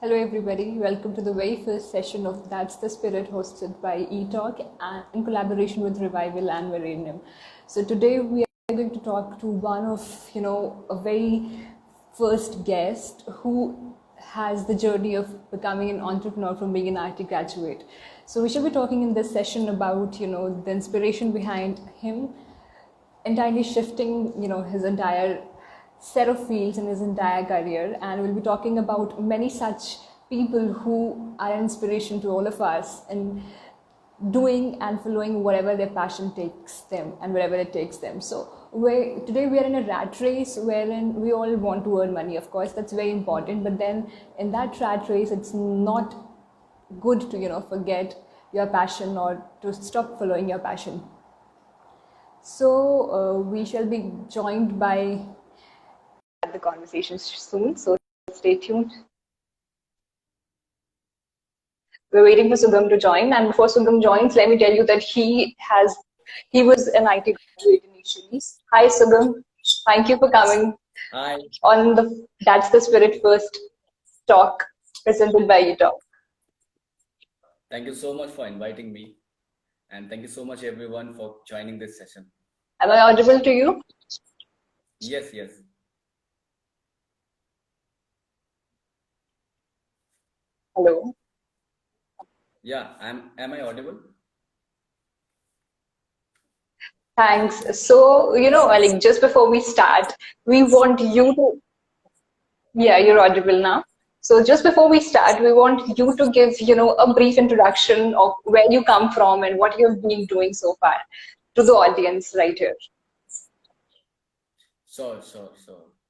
Hello, everybody. Welcome to the very first session of That's the Spirit, hosted by eTalk and in collaboration with Revival and Varenyam. So today we are going to talk to one of a very first guest who has the journey of becoming an entrepreneur from being an IT graduate. So we shall be talking in this session about the inspiration behind him entirely shifting his entire set of fields in his entire career, and we'll be talking about many such people who are an inspiration to all of us in doing and following whatever their passion takes them and wherever it takes them. So today we are in a rat race wherein we all want to earn money. Of course, that's very important, but then in that rat race it's not good to forget your passion or to stop following your passion. So we shall be joined by the conversation soon. So stay tuned. We're waiting for Sugam to join, and before Sugam joins, let me tell you that he was an IT graduate initially. Hi Sugam, thank you for coming. Hi. On the That's the Spirit first talk presented by eTalk. Thank you so much for inviting me, and thank you so much everyone for joining this session. Am I audible to you? Yes, yes. Hello. Yeah, am I audible? Thanks. So, like just before we start, we want you to, yeah, you're audible now. So just before we start, we want you to give, a brief introduction of where you come from and what you've been doing so far to the audience right here. Sure.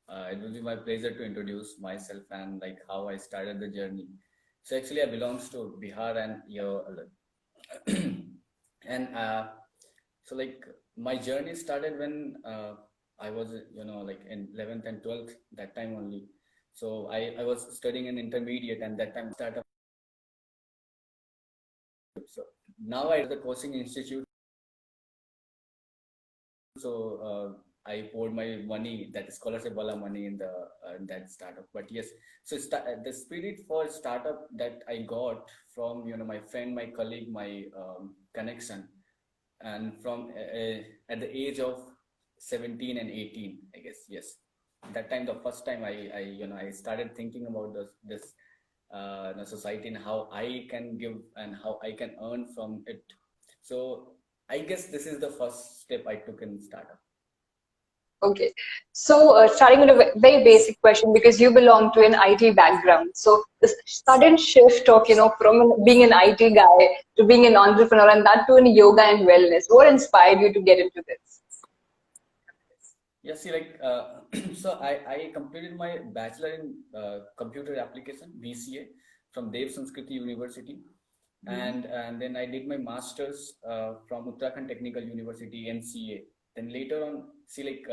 It will be my pleasure to introduce myself and like how I started the journey. So actually, I belongs to Bihar and and so like my journey started when I was like in 11th and 12th that time only. So I was studying in intermediate and that time started. So now I the coaching institute. So I poured my money, that scholarship wala money in the in that startup. But yes, so the spirit for startup that I got from my friend, my colleague, my connection, and from at the age of 17 and 18, I guess. Yes, that time the first time I started thinking about this the society and how I can give and how I can earn from it. So I guess this is the first step I took in startup. Okay. So starting with a very basic question, because you belong to an IT background. So the sudden shift of, from being an IT guy to being an entrepreneur and that to in yoga and wellness, what inspired you to get into this? Yeah, see, like, so I completed my bachelor in computer application, BCA, from Dev Sanskriti University. And then I did my master's from Uttarakhand Technical University, NCA. Then later on, see, like,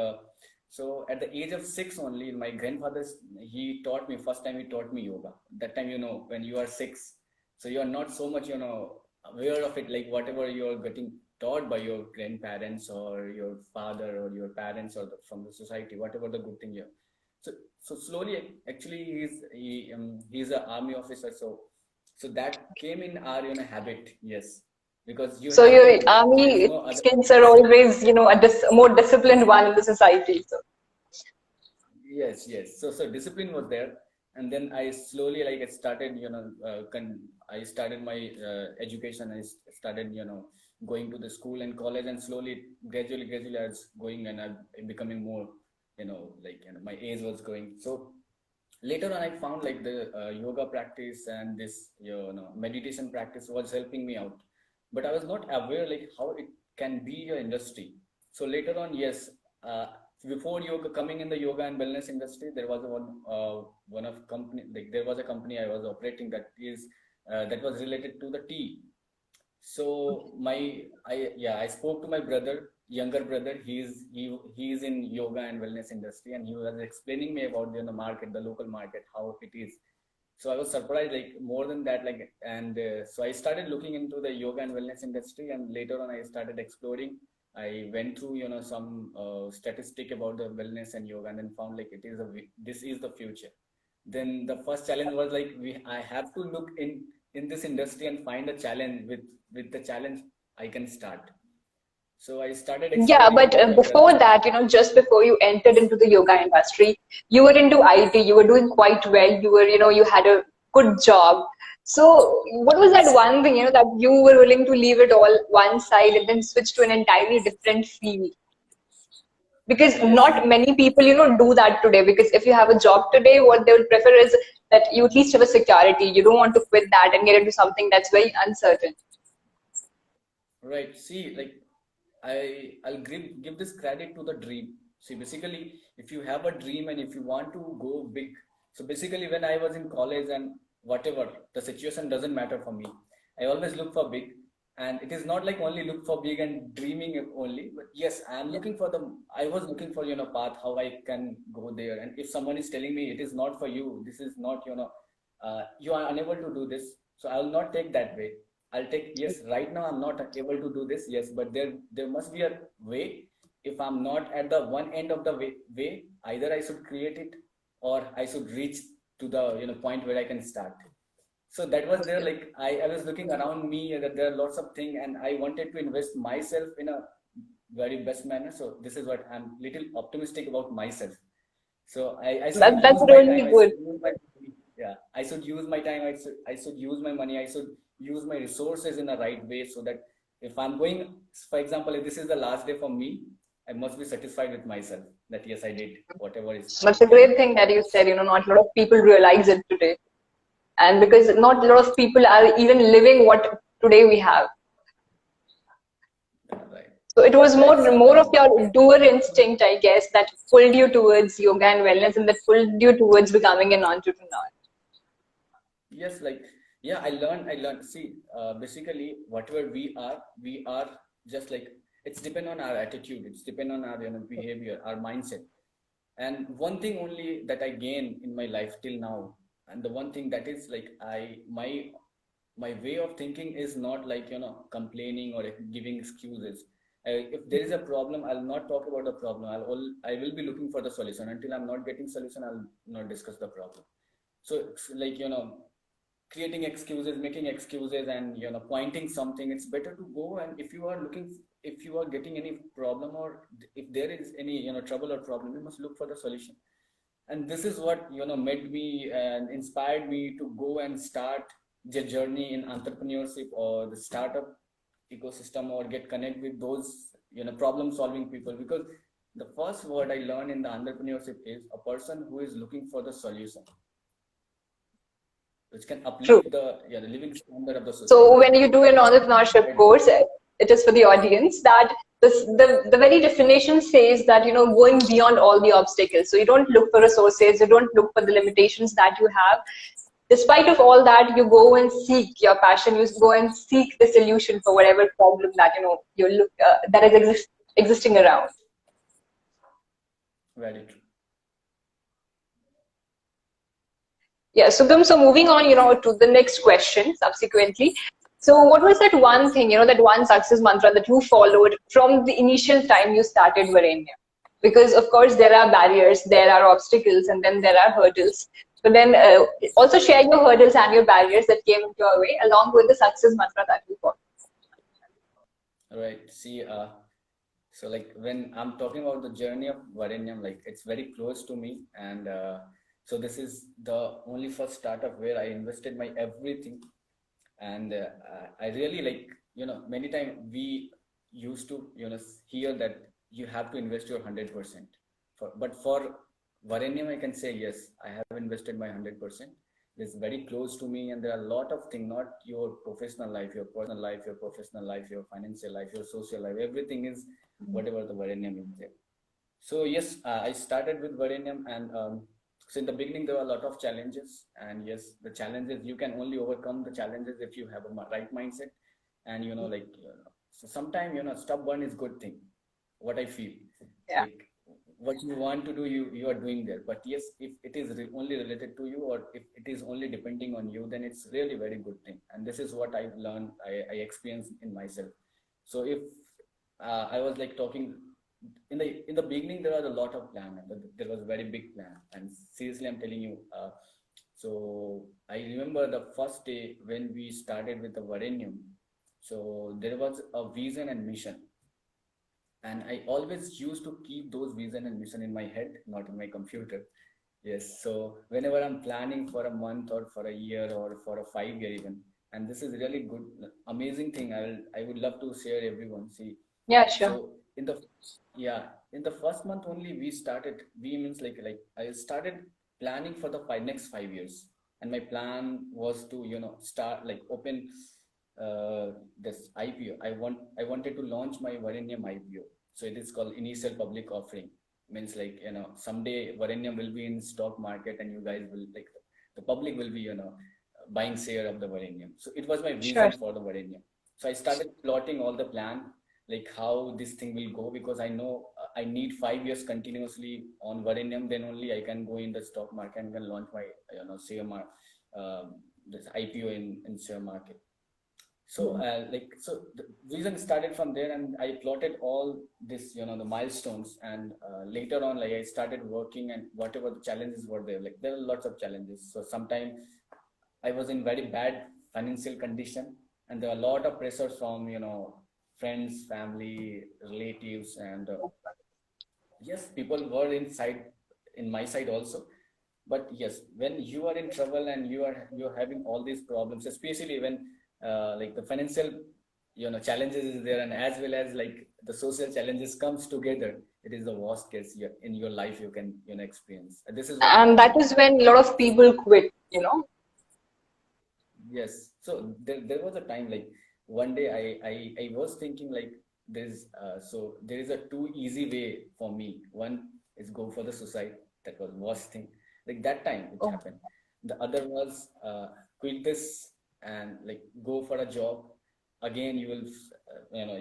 so at the age of 6 only, my grandfather, he taught me, first time he taught me yoga. That time, when you are 6, so you are not so much, aware of it, like whatever you're getting taught by your grandparents or your father or your parents or from the society, whatever the good thing you. So slowly, actually, he's an army officer. So that came in our habit, yes, because you So have your to. There is army no other. kids are always, a more disciplined one in the society. So. Yes. So discipline was there, and then I slowly like I started, I started my education. I started, going to the school and college, and slowly, gradually, I was going and I'm becoming more, like my age was going. So later on, I found like the yoga practice and this, meditation practice was helping me out, but I was not aware like how it can be your industry. So later on, yes, uh, before yoga coming in the yoga and wellness industry, there was one of company, like there was a company I was operating that was related to the tea. So I spoke to my brother, younger brother. He's in yoga and wellness industry, and he was explaining me about the market, the local market, how it is. So I was surprised, like more than that, like, and so I started looking into the yoga and wellness industry, and later on I started exploring. I went through some statistic about the wellness and yoga, and then found like this is the future. then the first challenge was like I have to look in this industry and find a challenge with the challenge I can start. So I started Yeah, exploring but whatever. before that, just before you entered into the yoga industry, you were into IT, you were doing quite well, you had a good job. So what was that Yes, one thing, that you were willing to leave it all one side and then switch to an entirely different field? Because yes, not many people, do that today. Because if you have a job today, what they will prefer is that you at least have a security. You don't want to quit that and get into something that's very uncertain. right. See, like I'll give this credit to the dream. See, basically, if you have a dream and if you want to go big, so basically when I was in college and whatever the situation doesn't matter for me, I always look for big. And it is not like only look for big and dreaming only, but yes, I was looking for path how I can go there. And if someone is telling me it is not for you, this is not you are unable to do this, so I will not take that way. I'll take, yes, right now I'm not able to do this, yes, but there must be a way. If I'm not at the one end of the way, either I should create it or I should reach to the point where I can start. So that was there, like I was looking around me that there are lots of things and I wanted to invest myself in a very best manner. So this is what I'm little optimistic about myself. So I should That's use my time. really I good. should use my yeah. I should use my time. I should use my money. I should use my resources in the right way so that if I'm going, for example, if this is the last day for me, I must be satisfied with myself that yes, I did whatever is I That's a can. great thing that you said. Not a lot of people realize it today. And because not a lot of people are even living what today we have. Right. So it was Right. See, more of your doer instinct, I guess, that pulled you towards yoga and wellness and that pulled you towards becoming an entrepreneur. yes, like yeah, I learned. See, basically, whatever we are just like it's depend on our attitude. It's depend on our behavior, our mindset. And one thing only that I gain in my life till now, and the one thing that is like my way of thinking is not like complaining or giving excuses. If there is a problem, I'll not talk about the problem. I will be looking for the solution. Until I'm not getting solution, I'll not discuss the problem. So it's like creating excuses, making excuses, and pointing something. It's better to go, and if you are getting any problem, or if there is any trouble or problem, you must look for the solution. And this is what made me and inspired me to go and start the journey in entrepreneurship or the startup ecosystem, or get connect with those problem solving people. Because the first word I learned in the entrepreneurship is a person who is looking for the solution which can True. uplift the living standard of the So society. when you do an entrepreneurship Right. course, it is for the audience that the very definition says that, going beyond all the obstacles. So you don't look for resources, you don't look for the limitations that you have. Despite of all that, you go and seek your passion, you go and seek the solution for whatever problem that, you look, that is existing around. Very true. Yeah, Sugam, so moving on, to the next question subsequently. So what was that one thing, that one success mantra that you followed from the initial time you started Varenyam? Because of course there are barriers, there are obstacles, and then there are hurdles. But then also share your hurdles and your barriers that came into your way along with the success mantra that you followed. Right. See, so like when I'm talking about the journey of Varenyam, like it's very close to me. And so this is the only first startup where I invested my everything. And I really like, many times we used to, hear that you have to invest your 100%. But for Varenyam, I can say, yes, I have invested my 100%. It's very close to me, and there are a lot of things, not your professional life, your personal life, your professional life, your financial life, your social life, everything is whatever the Varenyam is there. So yes, I started with Varenyam, and so in the beginning there were a lot of challenges, and yes, the challenges you can only overcome the challenges if you have a right mindset, and like so sometimes stubborn is good thing. What I feel, Yeah. like what you want to do, you are doing there. But yes, if it is only related to you, or if it is only depending on you, then it's really very good thing. And this is what I've learned, I experienced in myself. So if I was like talking in the beginning there was a lot of plan, and there was a very big plan, and seriously I'm telling you, so I remember the first day when we started with the Varenyam. So there was a vision and mission, and I always used to keep those vision and mission in my head, not in my computer. Yes, so whenever I'm planning for a month or for a year or for a 5 year even, and this is really good, amazing thing. I would love to share everyone. See, Yeah, sure. so in the yeah, in the first month only we started. We means like I started planning for the next 5 years, and my plan was to start like open this IPO. I wanted to launch my Varenyam IPO. So it is called initial public offering. Means like someday Varenyam will be in stock market, and you guys will like the public will be buying share of the Varenyam. So it was my Sure. vision for the Varenyam. So I started plotting all the plan, like how this thing will go, because I know I need 5 years continuously on Varenyam, then only I can go in the stock market and can launch my share this IPO in share market. So so the vision started from there, and I plotted all this the milestones, and later on like I started working, and whatever the challenges were there, like there were lots of challenges. So sometimes I was in very bad financial condition, and there were a lot of pressure from friends, family, relatives, and yes, people were in my side also. But yes, when you are in trouble and you're having all these problems, especially when like the financial challenges is there, and as well as like the social challenges comes together, it is the worst case in your life you can experience. And this is what And happened. that is when a lot of people quit, Yes. So there was a time like one day I was thinking like so there is a too easy way for me. One is go for the suicide. That was worst thing. Like that time it Oh, happened. The other was quit this and like go for a job. Again, you will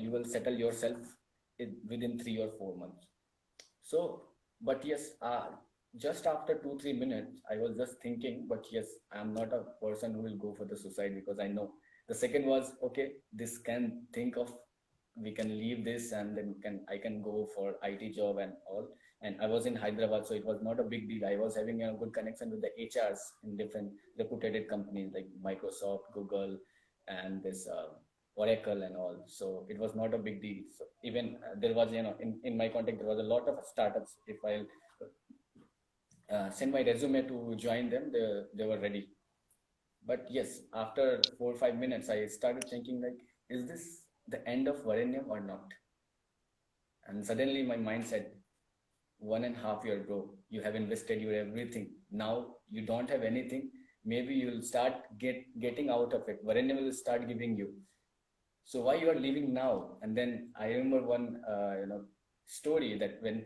you will settle yourself within 3 or 4 months. So, but yes, just after 2 3 minutes, I was just thinking, but yes, I'm not a person who will go for the suicide, because I know the second was okay. This can think of we can leave this, and then I can go for IT job and all. And I was in Hyderabad, so it was not a big deal. I was having a good connection with the HRs in different reputed companies like Microsoft, Google, and this Oracle and all. So it was not a big deal. So even there was, in my contact, there was a lot of startups. If I send my resume to join them, they were ready. But yes, after 4 or 5 minutes, I started thinking like, is this the end of Varenyam or not? And suddenly my mind said, 1.5 year, bro, you have invested your everything. Now you don't have anything. Maybe you'll start getting out of it. Varenyam will start giving you. So why you are leaving now? And then I remember one story that when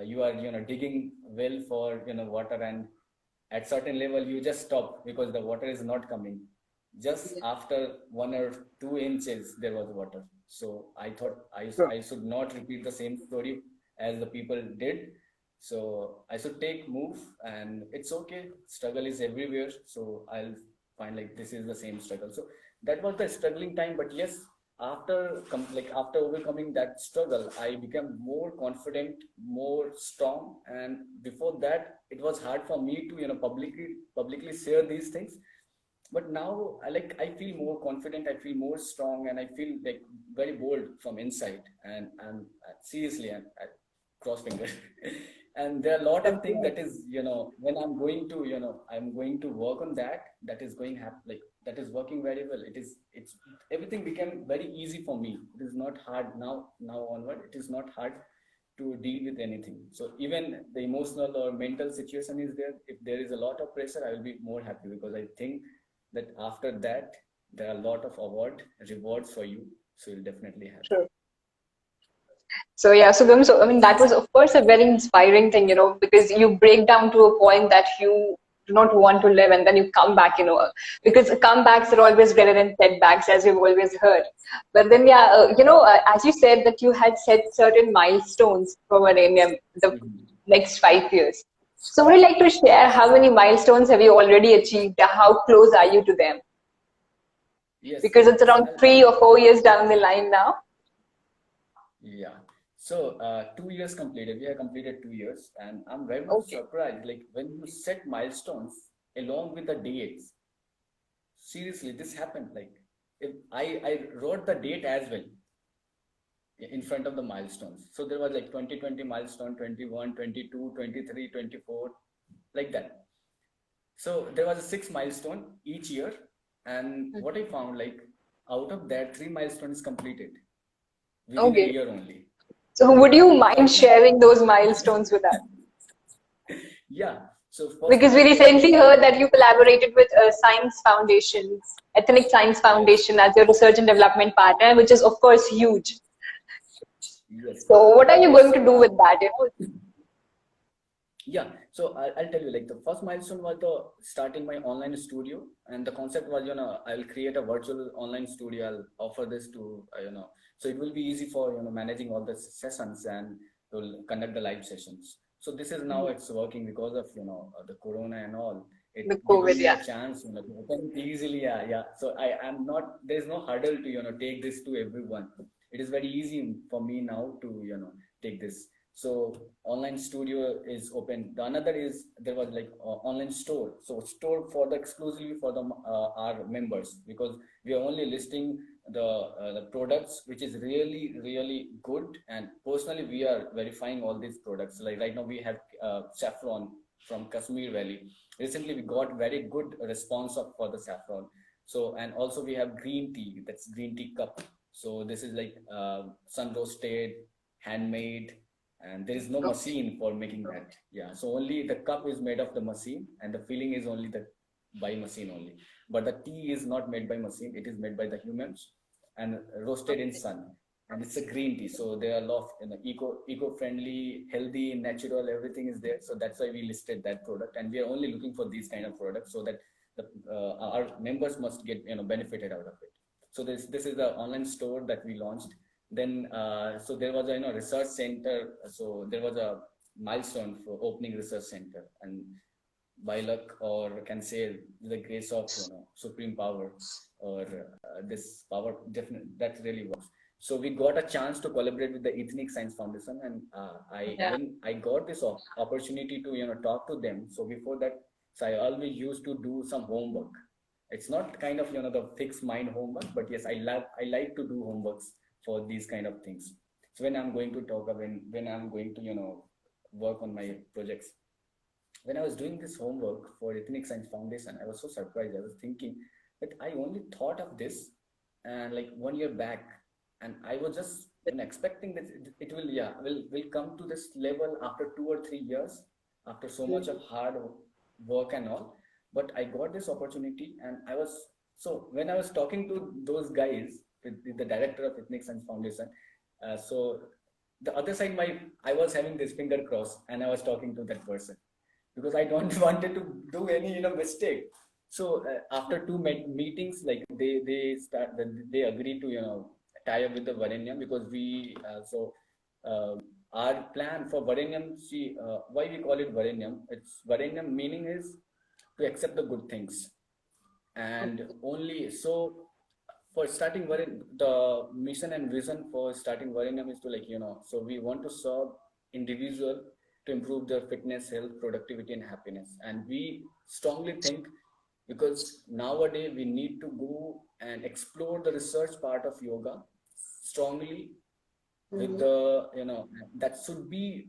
you are digging well for water, and at certain level you just stop because the water is not coming. Just after 1 or 2 inches there was water. So I thought I should not repeat the same story as the people did. So I should move, and it's okay. Struggle is everywhere. So I'll find like this is the same struggle. So that was the struggling time. But yes, after overcoming that struggle, I became more confident, more strong. And before that, it was hard for me to publicly share these things. But now I feel more confident, I feel more strong, and I feel like very bold from inside. And seriously, I cross finger. And there are a lot of things that is when I'm going to work on that is that is working very well. It's everything became very easy for me. It is not hard now onward. It is not hard to deal with anything. So even the emotional or mental situation is there. If there is a lot of pressure, I will be more happy, because I think that after that there are a lot of rewards for you. So you'll definitely have. true. So yeah, Sugam, so I mean that was of course a very inspiring thing, because you break down to a point that you do not want to live, and then you come back, because comebacks are always better than setbacks, as we've always heard. But then yeah, as you said that you had set certain milestones for Varenyam the next 5 years. So would you like to share how many milestones have you already achieved? How close are you to them? Yes. Because it's around 3 or 4 years down the line now. Yeah. So 2 years completed. We have completed 2 years, and I'm very much Okay. surprised. Like when you set milestones along with the dates, seriously, this happened. Like if I wrote the date as well in front of the milestones. So there was like 2020 milestone, 21, 22, 23, 24, like that. So there was a 6 milestone each year, and what I found, like out of that, 3 milestones completed within a Okay. year only. So would So you mind first milestone, sharing those milestones with us? yeah. So first Because we milestone, recently heard that you collaborated with Science Foundation, Ethnic Science yes, Foundation as your research and development partner, which is of course huge. yes, So what are you going yes. to do with that? Yeah, so I'll tell you, like the first milestone was the starting my online studio, and the concept was, I'll create a virtual online studio. I'll offer this to, so it will be easy for, managing all the sessions, and will conduct the live sessions. So this is now it's working because of, the Corona and all. The It given COVID, me yeah. a chance, to open it easily. Yeah, yeah. So I am not, there's no hurdle to, take this to everyone. It is very easy for me now to, take this. So online studio is open. The another is there was like online store. So store for the exclusively for the our members, because we are only listing the products which is really good, and personally we are verifying all these products. Like right now we have saffron from Kashmir Valley. Recently we got very good response for the saffron. So, and also we have green tea. That's green tea cup. So this is like sun roasted, handmade, and there is no Okay. machine for making that. Yeah, so only the cup is made of the machine, and the filling is only the by machine only. But the tea is not made by machine; it is made by the humans and roasted in sun. And it's a green tea, so there are a lot of, eco friendly, healthy, natural. Everything is there, so that's why we listed that product. And we are only looking for these kind of products, so that our members must get, benefited out of it. So this is the online store that we launched. Then so there was a, research center. So there was a milestone for opening research center, and by luck, or can say the grace of, supreme power, or this power, definitely that really works. So we got a chance to collaborate with the Ethnic Science Foundation, and I Yeah. when I got this opportunity to, talk to them. So before that, so I always used to do some homework. It's not kind of, the fixed mind homework, but yes, I like to do homeworks for these kind of things. So when I'm going to talk, when I'm going to, work on my projects, when I was doing this homework for Ethnic Science Foundation, I was so surprised. I was thinking that I only thought of this and like 1 year back, and I was just, expecting that it will, yeah, will come to this level after 2 or 3 years, after so much of hard work and all. But I got this opportunity, and I was, so when I was talking to those guys, with the director of Ethnic Science Foundation, so the other side, I was having this finger crossed, and I was talking to that person because I don't wanted to do any, mistake. So after two meetings, like they agreed to, tie up with the Varenyam, because we our plan for Varenyam, see, why we call it Varenyam? It's Varenyam meaning is to accept the good things, and only so for starting the mission and vision for starting Varenyam is to, like, so we want to serve individual to improve their fitness, health, productivity, and happiness. And we strongly think, because nowadays we need to go and explore the research part of yoga strongly, with the, that should be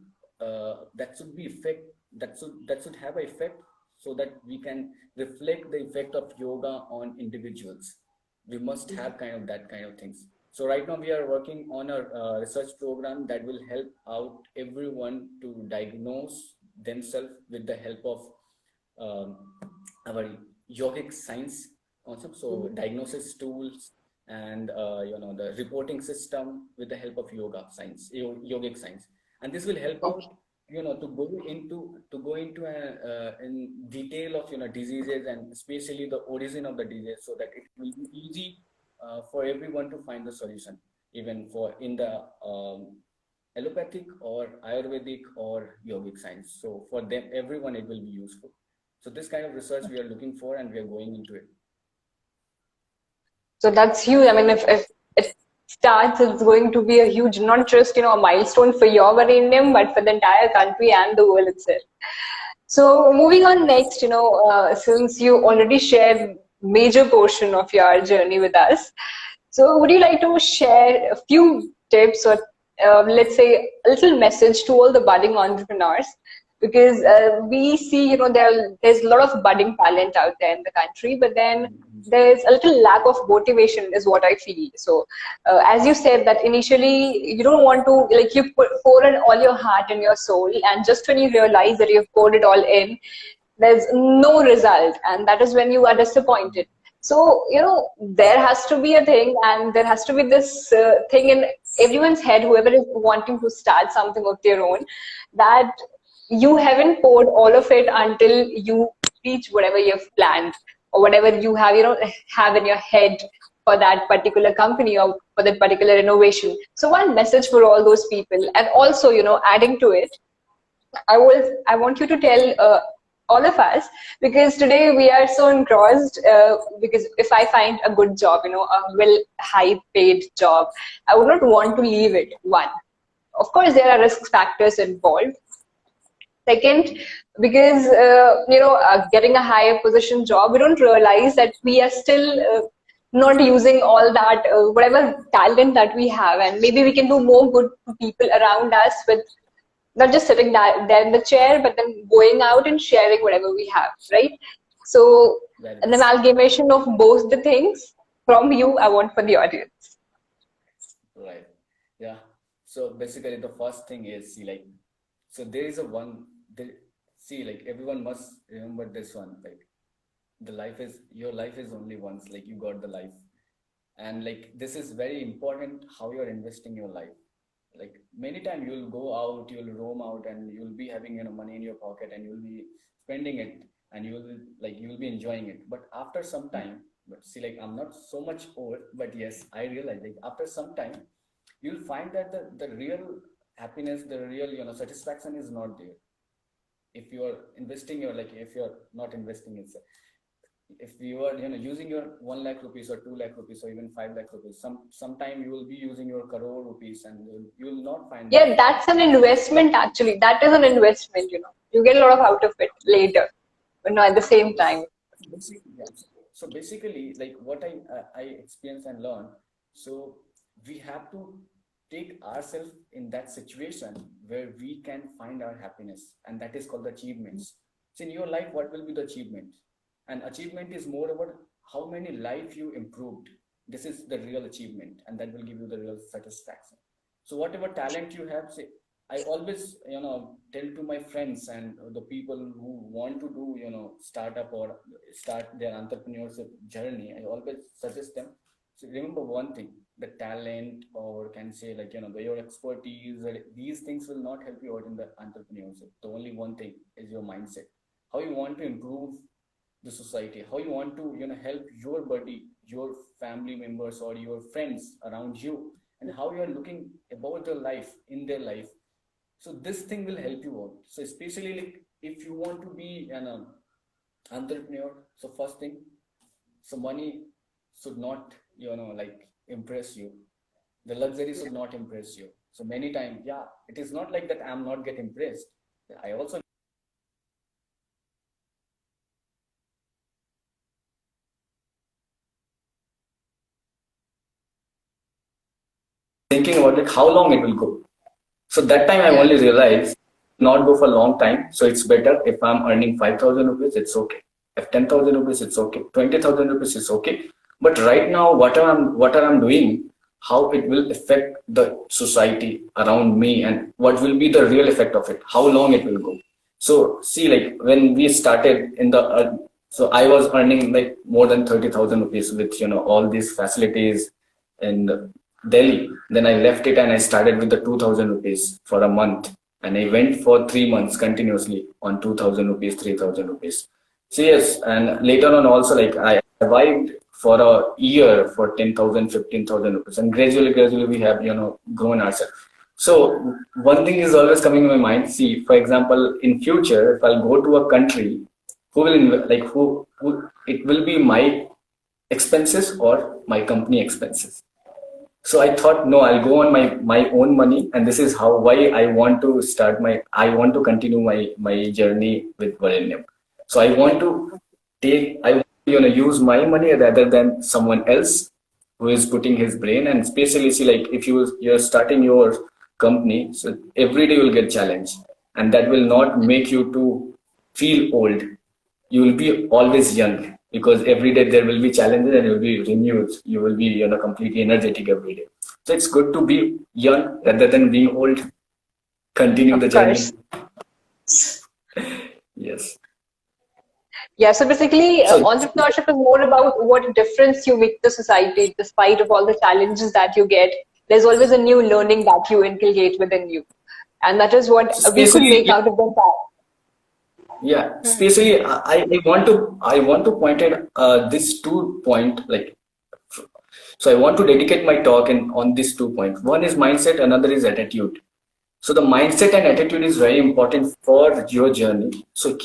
effect, that should have an effect, so that we can reflect the effect of yoga on individuals. We must have kind of that kind of things. So right now we are working on a research program that will help out everyone to diagnose themselves with the help of um, our yogic science concept. So diagnosis tools, and the reporting system with the help of yoga science, yogic science. And this will help Okay. out, to go into in detail of, diseases, and especially the origin of the disease, so that it will be easy for everyone to find the solution, even for in the allopathic or Ayurvedic or yogic science. So for them, everyone, it will be useful. So this kind of research we are looking for, and we are going into it. So that's huge. I mean, if starts, it's going to be a huge, not just, a milestone for your Varenyam, but for the entire country and the world itself. So moving on next, since you already shared major portion of your journey with us, so would you like to share a few tips or let's say a little message to all the budding entrepreneurs? Because we see, there's a lot of budding talent out there in the country, but then there's a little lack of motivation is what I feel. So as you said that initially you don't want to, like, you pour in all your heart and your soul, and just when you realize that you've poured it all in, there's no result, and that is when you are disappointed. So, there has to be a thing, and there has to be this thing in everyone's head, whoever is wanting to start something of their own, that you haven't poured all of it until you reach whatever you've planned or whatever you have, have in your head for that particular company or for that particular innovation. So one message for all those people, and also, adding to it, I want you to tell all of us, because today we are so engrossed, because if I find a good job, a well high paid job, I would not want to leave it. One, of course, there are risk factors involved. Second, because getting a higher position job, we don't realize that we are still not using all that whatever talent that we have, and maybe we can do more good to people around us with not just sitting there in the chair, but then going out and sharing whatever we have, right? So an amalgamation of both the things from you, I want for the audience. Right. Yeah. So basically, the first thing is, see, like, so there is a one. See, like, everyone must remember this one. Like, your life is only once. Like, you got the life, and like, this is very important. How you're investing your life. Like, many times you'll go out, you'll roam out, and you'll be having money in your pocket, and you'll be spending it, and you'll be enjoying it. But after some time, but see, like, I'm not so much old, but yes, I realize, like, after some time you'll find that the real happiness, the real satisfaction is not there. If you're investing if you're not investing in, if you are using your 1 lakh rupees or 2 lakh rupees or even 5 lakh rupees, sometime you will be using your crore rupees, and you will not find that's an investment. Actually, that is an investment. You get a lot of out of it later, but not at the same time. So basically, like, what I experienced and learned, so we have to take ourselves in that situation where we can find our happiness, and that is called achievements. So in your life, what will be the achievement? And achievement is more about how many life you improved. This is the real achievement, and that will give you the real satisfaction. So whatever talent you have, say, I always tell to my friends and the people who want to do startup or start their entrepreneurship journey, I always suggest them. So remember one thing: the talent, or can say, like, your expertise, these things will not help you out in the entrepreneurship. The only one thing is your mindset. How you want to improve the society, how you want to help your buddy, your family members, or your friends around you, and how you are looking about your life in their life. So this thing will help you out. So especially, like, if you want to be an entrepreneur, so first thing, so money should not like impress you. The luxury should not impress you. So many times, yeah, it is not like that I'm not get impressed. I also thinking about, like, how long it will go. So that time I only realized not go for a long time. So it's better if I'm earning 5,000 rupees, it's okay. If 10,000 rupees, it's okay. 20,000 rupees is okay. But right now, what I'm doing, how it will affect the society around me, and what will be the real effect of it, how long it will go. So see, like, when we started in the, so I was earning like more than 30,000 rupees with, all these facilities in Delhi. Then I left it and I started with the 2,000 rupees for a month. And I went for 3 months continuously on 2,000 rupees, 3,000 rupees. So yes, and later on also, like, I survived for a year for 10,000, 15,000 rupees. And gradually we have, grown ourselves. So one thing is always coming in my mind. See, for example, in future, if I'll go to a country, who it will be my expenses or my company expenses. So I thought, no, I'll go on my own money, and this is how why I want to start I want to continue my journey with Varenyam. So I want to I want to, use my money rather than someone else who is putting his brain. And especially see, like, if you're starting your company, so every day you'll get challenged, and that will not make you to feel old. You will be always young, because every day there will be challenges and you will be renewed. You will be, completely energetic every day. So it's good to be young rather than being old. Continue the Of journey. course. Yes. Yeah, so basically, So entrepreneurship is more about what difference you make to society, despite of all the challenges that you get. There's always a new learning that you inculcate within you, and that is what we could especially, make out of the yeah, time. especially I want to point out this 2 point, like, so I want to dedicate my talk on these 2 points. One is mindset, another is attitude. So the mindset and attitude is very important for your journey. So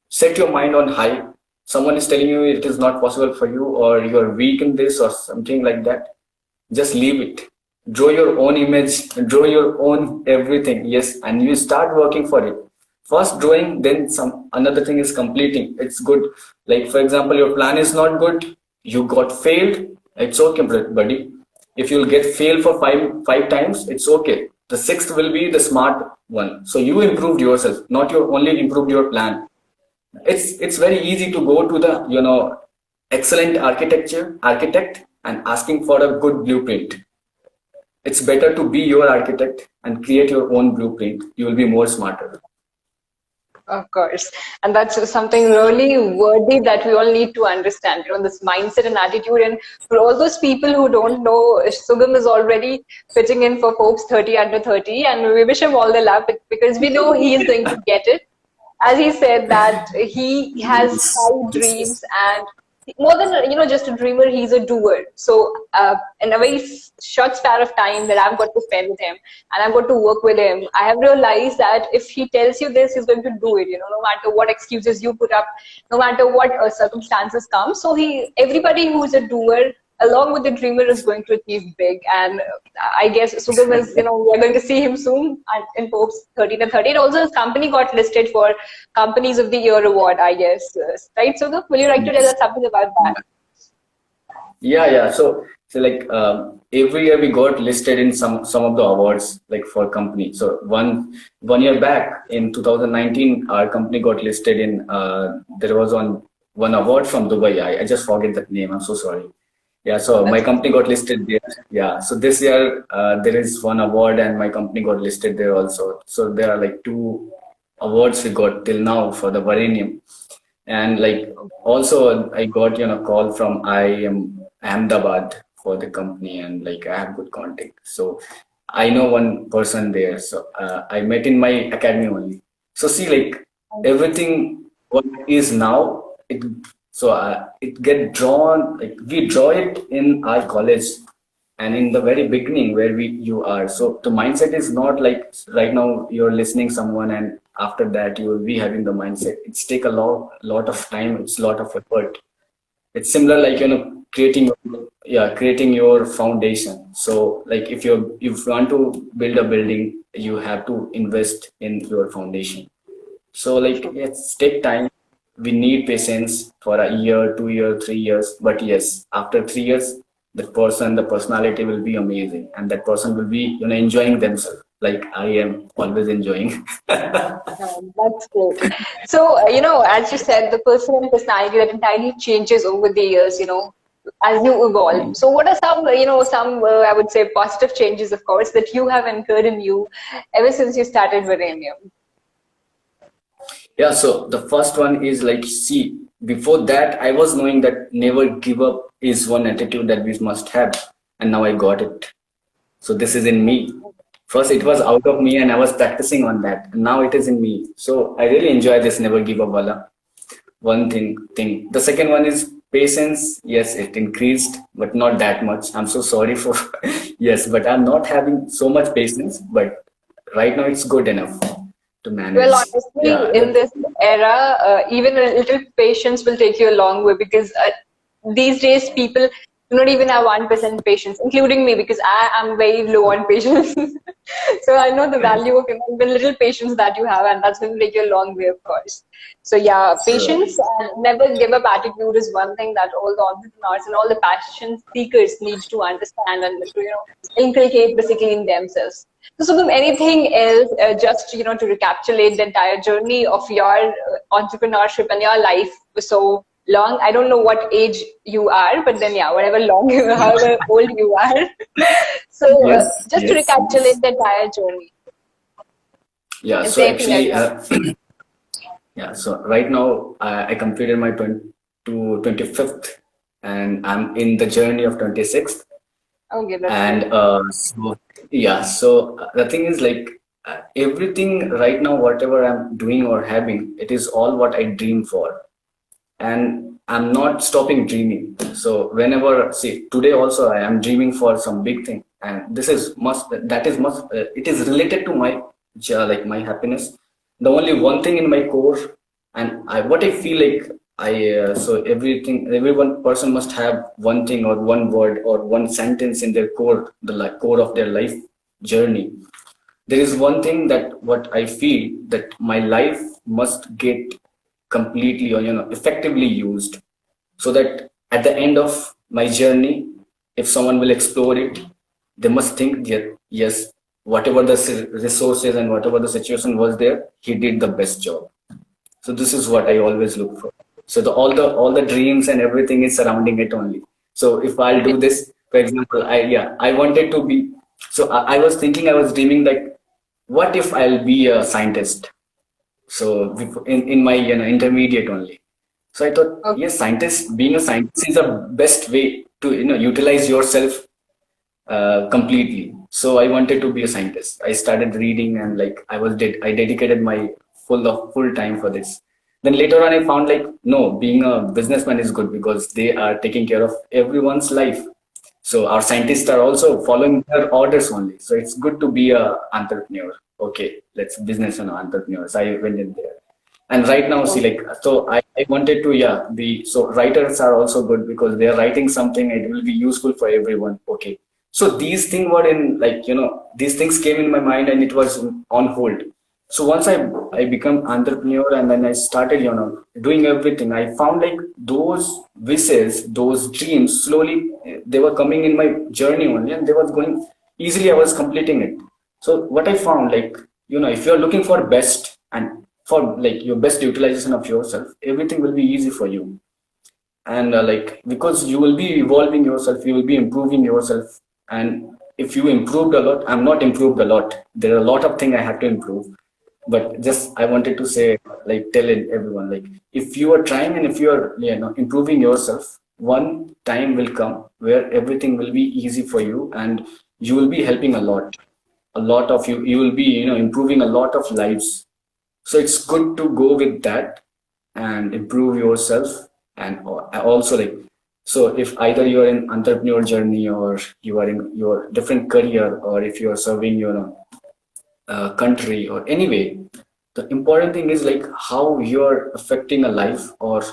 set your mind on high. Someone is telling you it is not possible for you, or you're weak in this, or something like that. Just leave it. Draw your own image, draw your own everything. Yes, and you start working for it. First drawing, then another thing is completing. It's good. Like, for example, your plan is not good, you got failed. It's okay, buddy. If you'll get failed for five times, it's okay. The sixth will be the smart one. So you improved yourself, not you only improved your plan. It's very easy to go to the, excellent architect and asking for a good blueprint. It's better to be your architect and create your own blueprint. You will be more smarter. Of course. And that's something really worthy that we all need to understand, this mindset and attitude. And for all those people who don't know, Sugam is already pitching in for Forbes 30 under 30, and we wish him all the luck because we know he is going to get it. As he said that he has high dreams, and more than just a dreamer, he's a doer. So in a very short span of time that I've got to spend with him and I've got to work with him, I have realized that if he tells you this, he's going to do it, no matter what excuses you put up, no matter what circumstances come. So everybody who's a doer along with the dreamer is going to achieve big. And I guess Sugam is, we're going to see him soon in Forbes 13 and 30. Also, his company got listed for Companies of the Year award, I guess. Right, Sugam? Will you like to tell us something about that? Yeah. So like, every year we got listed in some of the awards, like, for company. So one year back in 2019, our company got listed in, there was one award from Dubai. I just forget that name. I'm so sorry. Yeah, so my company got listed there. Yeah, so this year there is one award, and my company got listed there also. So there are like 2 awards we got till now for the Varenyam. And like, also I got, call from IIM Ahmedabad for the company, and like, I have good contact. So I know one person there. So I met in my academy only. So see, like, everything what is now, it get drawn, like, we draw it in our college and in the very beginning where you are. So the mindset is not like right now you're listening someone and after that you will be having the mindset. It's take a lot of time. It's a lot of effort. It's similar like, creating your foundation. So like, if you want to build a building, you have to invest in your foundation. So like, it's take time. We need patience for a year, 2 year, 3 years. But yes, after 3 years, the personality will be amazing, and that person will be, enjoying themselves like I am always enjoying. That's great. So, as you said, the person and personality that entirely changes over the years, as you evolve. So, what are some I would say positive changes, of course, that you have incurred in you ever since you started Varenyam? Yeah, so the first one is like, see, before that, I was knowing that never give up is one attitude that we must have. And now I got it. So this is in me. First, it was out of me and I was practicing on that. And now it is in me. So I really enjoy this never give up wala. One thing. The second one is patience. Yes, it increased, but not that much. I'm so sorry for, yes, but I'm not having so much patience. But right now it's good enough to manage. Well, honestly, in this era, even a little patience will take you a long way because these days people do not even have 1% patience, including me, because I am very low on patience. So I know the value of the little patience that you have, and that's going to take you a long way, of course. So yeah, Sure. patience and never give up attitude is one thing that all the entrepreneurs and all the passion seekers need to understand and to inculcate basically in themselves. So Sugam, anything else, just to recapitulate the entire journey of your entrepreneurship and your life was so long. I don't know what age you are, but then yeah, whatever long, however old you are. So Yes, just to yes, recapitulate yes. the entire journey, Yeah, is so there anything else actually, you have? yeah, so right now I completed my 25th, and I'm in the journey of 26th. Okay, that's And great. so, yeah, so the thing is like everything right now, whatever I'm doing or having, it is all what I dream for. And I'm not stopping dreaming. So whenever, see, today also I am dreaming for some big thing, and this is must that is must it is related to my like my happiness. The only one thing in my core, and I what I feel like so every one person must have one thing or one word or one sentence in their core, the like, core of their life journey. There is one thing that what I feel that my life must get completely or effectively used, so that at the end of my journey, if someone will explore it, they must think that yes, whatever the resources and whatever the situation was there, he did the best job. So this is what I always look for. So all the dreams and everything is surrounding it only. So if I'll do this, for example, I wanted to be. So I was thinking, I was dreaming like, what if I'll be a scientist? So in my intermediate only. So I thought, Okay. yes, scientist being a scientist is the best way to utilize yourself completely. So I wanted to be a scientist. I started reading, and like I dedicated my full time for this. Then later on, I found like no, being a businessman is good because they are taking care of everyone's life. So our scientists are also following their orders only. So it's good to be a entrepreneur. Okay, let's business and entrepreneurs. I went in there. And right now, see, like, so I wanted to, yeah, be, so writers are also good because they're writing something, it will be useful for everyone. Okay. So these things were in, like, these things came in my mind and it was on hold. So once I become entrepreneur and then I started, doing everything, I found like those wishes, those dreams, slowly they were coming in my journey only, and they was going easily. I was completing it. So what I found, like, if you're looking for best and for like your best utilization of yourself, everything will be easy for you. And like, because you will be evolving yourself, you will be improving yourself. And if you improved a lot, I'm not improved a lot. There are a lot of things I had to improve. But just I wanted to say, like, tell it everyone, like, if you are trying and if you are improving yourself, one time will come where everything will be easy for you, and you will be helping a lot of you will be improving a lot of lives. So it's good to go with that and improve yourself. And also, like, so if either you're in entrepreneur journey or you are in your different career, or if you are serving your country or anyway, the important thing is like how you're affecting a life or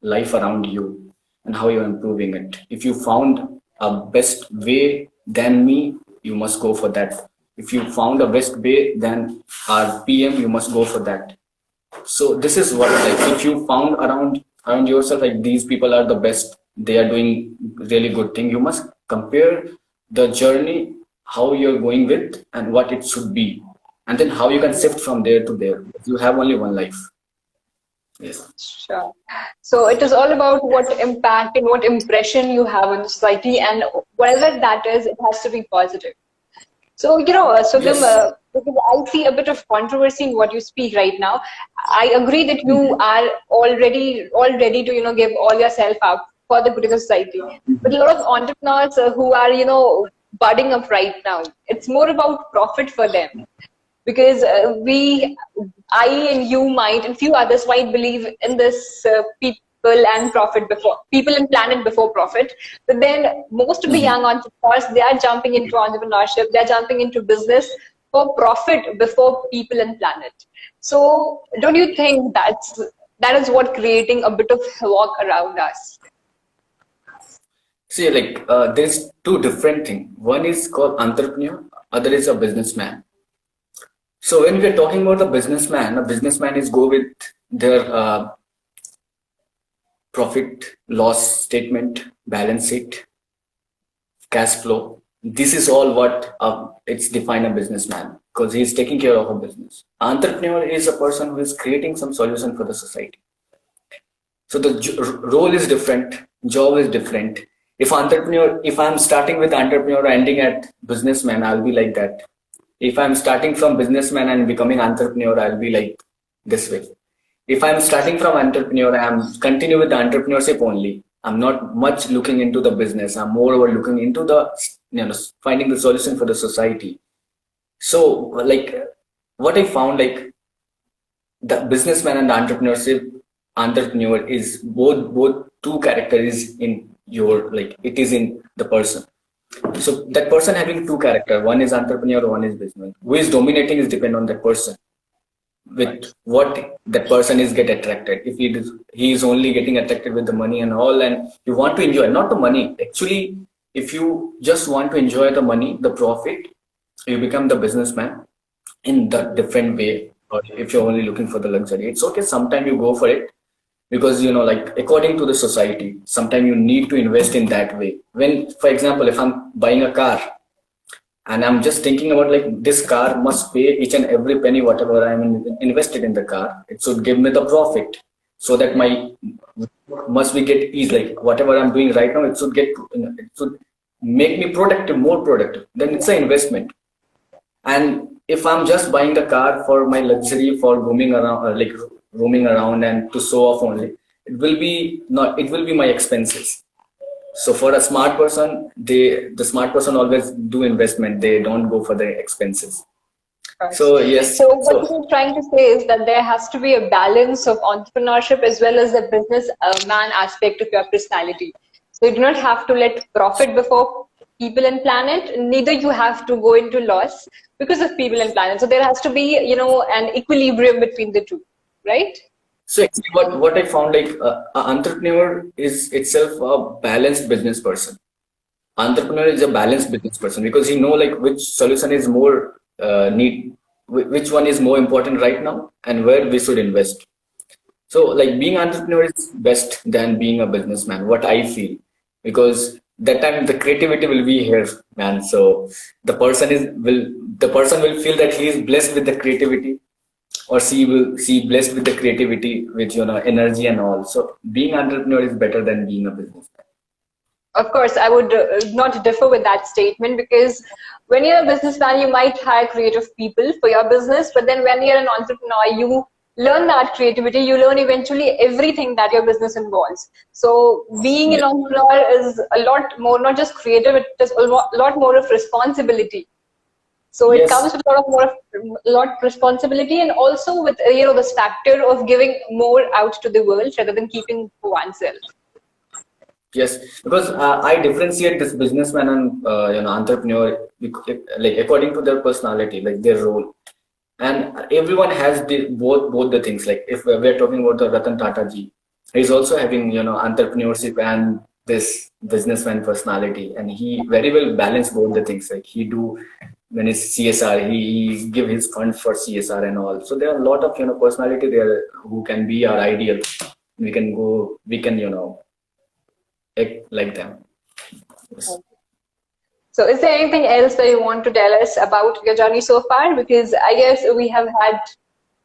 life around you, and how you're improving it. If you found a best way than me, you must go for that. If you found a best way than our PM, you must go for that. So this is what, like, if you found around yourself like these people are the best, they are doing really good thing, you must compare the journey, how you're going with and what it should be, and then how you can shift from there to there. You have only one life. Yes. Sure. So it is all about what impact and what impression you have on the society, and whatever that is, it has to be positive. So, Sugam, Yes. because I see a bit of controversy in what you speak right now. I agree that you are already all ready to, give all yourself up for the good of the society. But a lot of entrepreneurs who are, budding up right now, it's more about profit for them. Because I and you might, and few others might believe in this people and profit before people and planet before profit. But then most of the young entrepreneurs, they are jumping into entrepreneurship, they're jumping into business for profit before people and planet. So don't you think that is what creating a bit of havoc around us? See, like there's two different things. One is called entrepreneur, other is a businessman. So when we're talking about a businessman is go with their profit, loss statement, balance sheet, cash flow. This is all what it's defined a businessman because he's taking care of a business. Entrepreneur is a person who is creating some solution for the society. So the role is different, job is different. If I'm starting with entrepreneur ending at businessman, I'll be like that. If I'm starting from businessman and becoming entrepreneur, I'll be like this way. If I'm starting from entrepreneur, I'm continue with the entrepreneurship only. I'm not much looking into the business. I'm moreover looking into the finding the solution for the society. So like what I found, like the businessman and the entrepreneur is both two characters in your, like it is in the person. So that person having two character, one is entrepreneur, one is businessman. Who is dominating is depend on that person. With what that person is get attracted. If he is only getting attracted with the money and all, and you want to enjoy not the money. Actually, if you just want to enjoy the money, the profit, you become the businessman in the different way. Or if you're only looking for the luxury, it's okay. Sometimes you go for it because like according to the society, sometimes you need to invest in that way. When, for example, if I'm buying a car and I'm just thinking about like this car must pay each and every penny whatever I'm invested in the car, it should give me the profit so that my must be get easy, like whatever I'm doing right now, it should make me productive, more productive. Then it's an investment. And if I'm just buying the car for my luxury, for roaming around, like roaming around and to show off only, it will be my expenses. So for a smart person, the smart person always do investment. They don't go for the expenses. So yes. So what you're trying to say is that there has to be a balance of entrepreneurship as well as the business man aspect of your personality. So you do not have to let profit before people and planet. Neither you have to go into loss because of people and planet. So there has to be, an equilibrium between the two, right? So actually what I found, like an entrepreneur is itself a balanced business person. Entrepreneur is a balanced business person because he know like which solution is more which one is more important right now and where we should invest. So like being entrepreneur is best than being a businessman, what I feel, because that time the creativity will be here, man. So the person will feel that he is blessed with the creativity, or she blessed with the creativity, with energy and all. So being entrepreneur is better than being a businessman. Of course, I would not differ with that statement, because when you're a businessman, you might hire creative people for your business, but then when you're an entrepreneur, you learn that creativity, you learn eventually everything that your business involves. So being an entrepreneur is a lot more, not just creative, it is a lot more of responsibility. So it comes with a lot of responsibility, and also with this factor of giving more out to the world rather than keeping for oneself. Yes, because I differentiate this businessman and entrepreneur, like according to their personality, like their role, and everyone has both the things. Like if we're talking about the Ratan Tata ji, he's also having entrepreneurship and this businessman personality, and he very well balance both the things. Like he do when it's CSR, he give his funds for CSR and all. So there are a lot of personality there who can be our ideal. We can act like them. Yes. So is there anything else that you want to tell us about your journey so far? Because I guess we have had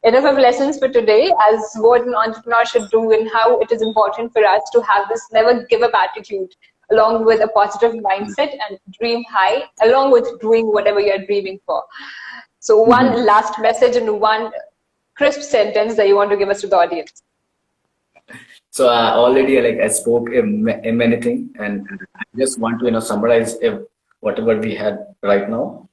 enough of lessons for today as what an entrepreneur should do and how it is important for us to have this never give up attitude, along with a positive mindset and dream high, along with doing whatever you're dreaming for. So one last message and one crisp sentence that you want to give us to the audience. So already I spoke in many things, and I just want to summarize whatever we had right now.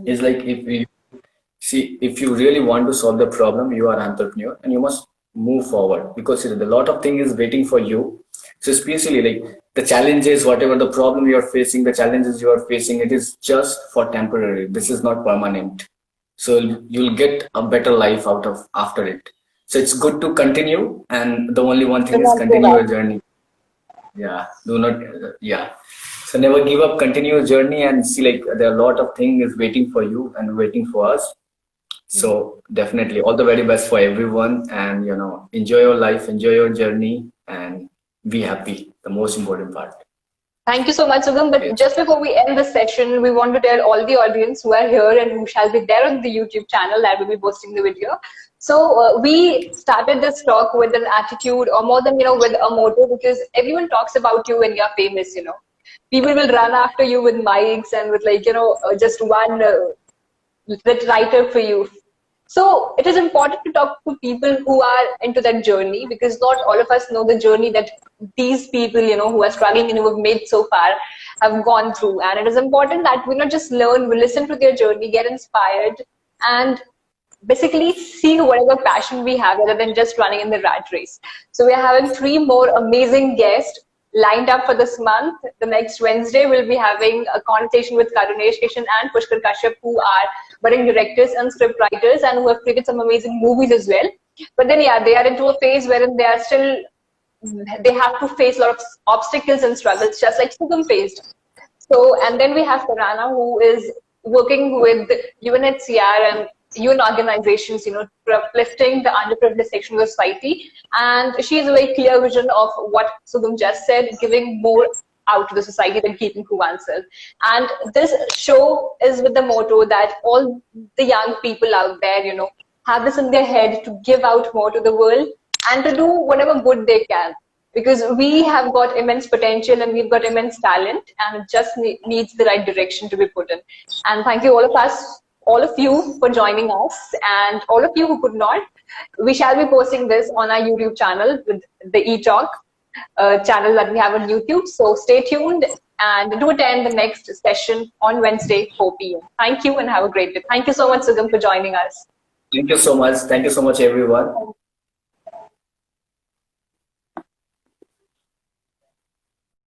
Is like if you really want to solve the problem, you are an entrepreneur and you must move forward, because a lot of things is waiting for you. So especially like the challenges, whatever the problem you are facing, the challenges you are facing, it is just for temporary. This is not permanent. So you'll get a better life out of after it. So it's good to continue, and the only one thing is continue your journey. Yeah, do not, yeah. So never give up, continue your journey and see like there are a lot of things waiting for you and waiting for us. So definitely all the very best for everyone and enjoy your life, enjoy your journey and be happy. The most important part. Thank you so much, Sugam. But Yes. just before we end this session, we want to tell all the audience who are here and who shall be there on the YouTube channel that will be posting the video. So we started this talk with an attitude, or more than with a motto, because everyone talks about you when you're famous. People will run after you with mics and with just one that writer for you. So it is important to talk to people who are into that journey, because not all of us know the journey that these people, who are struggling and who have made so far have gone through. And it is important that we not just learn, we listen to their journey, get inspired, and basically see whatever passion we have rather than just running in the rat race. So we are having 3 more amazing guests lined up for this month. The next Wednesday, we'll be having a conversation with Karunesh Kishan and Pushkar Kashyap, who are budding directors and script writers and who have created some amazing movies as well. But then, yeah, they are into a phase wherein they have to face a lot of obstacles and struggles, just like Sugam faced. So, and then we have Tarana, who is working with UNHCR and UN organizations, for uplifting the underprivileged section of the society. And she has a very clear vision of what Sugam just said, giving more out to the society than keeping to oneself. And this show is with the motto that all the young people out there, have this in their head to give out more to the world and to do whatever good they can, because we have got immense potential and we've got immense talent, and it just needs the right direction to be put in. And thank you all of you for joining us, and all of you who could not. We shall be posting this on our YouTube channel with the eTalk channel that we have on YouTube. So stay tuned and do attend the next session on Wednesday, 4 p.m. Thank you and have a great day. Thank you so much, Sugam, for joining us. Thank you so much. Thank you so much, everyone.